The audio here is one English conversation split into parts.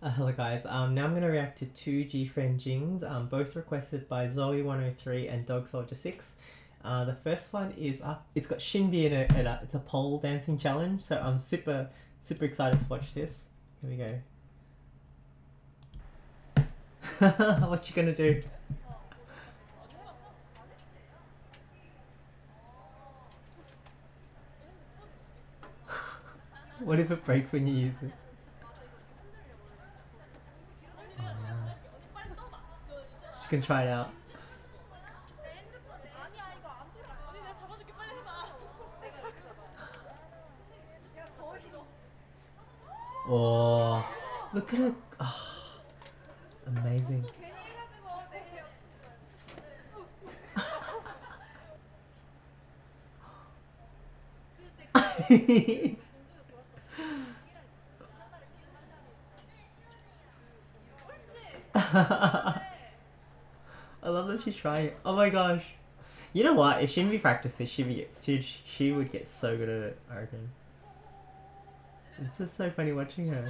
Hello guys, now I'm going to react to two GFriend Jings, both requested by Zoe103 and DogSoldier6. The first one is, it's got Shinbi in it, and it's a pole dancing challenge, so I'm super excited to watch this. Here we go. What you gonna do? What if it breaks when you use it? She's gonna try it out. Oh, look at it. Oh, amazing. I love that she's trying it. Oh my gosh. You know what? If Shinbi practiced this, she would get so good at it, I reckon. It's just so funny watching her.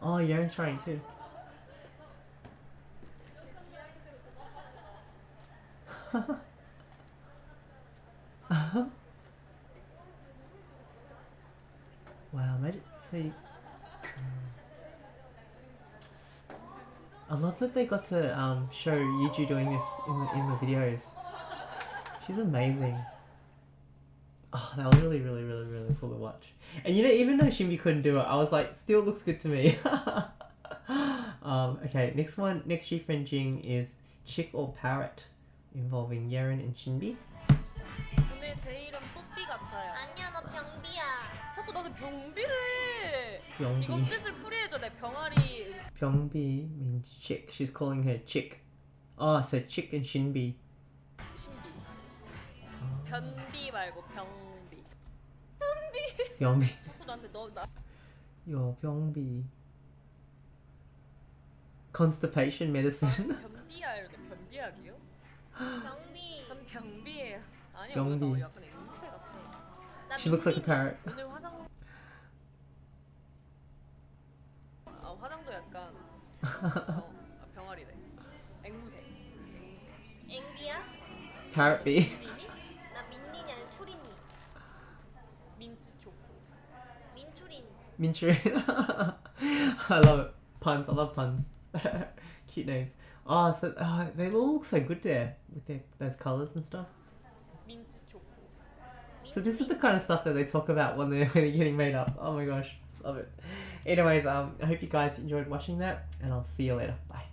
Oh, Yaren's trying too. Wow, imagine, see. I love that they got to show Yuju doing this in the videos. She's amazing. Oh, that was really cool to watch. And you know, even though Shinbi couldn't do it, I was like, still looks good to me. Okay, next GFriend Jing is Chick or Parrot, involving Yeren and Shinbi. 오늘 제 이름 뽀삐 같아요. 아니야, 너 병비야. 자꾸 나한테 병비래. 병비. 이거 뜻을 풀이해줘. 내 병아리. 병비 means chick. She's calling her chick. Oh, so Chick and Shinbi. 신비. 변비 말고 병비. 병비. 자꾸 나한테 나. Your 병비. Constipation medicine. 변비야 이렇게 변비약이요? 병비. 전 병비예요. 아니요, 병비. 나 약간 앵무새 같아. 나 She looks like a 민민이. parrot. 오늘 화장. 화장도 약간 병아리래. 앵무새. 앵비야? Parrot bee. 민이? 나 민린이 아니라 추린이. 민트 초코. 민추린. Minchurin. I love it. Puns. I love puns. Cute names. Oh, so they all look so good there with those colors and stuff. 민트 초코. So this is the kind of stuff that they talk about when they're getting made up. Oh my gosh, love it. Anyways, I hope you guys enjoyed watching that, and I'll see you later. Bye.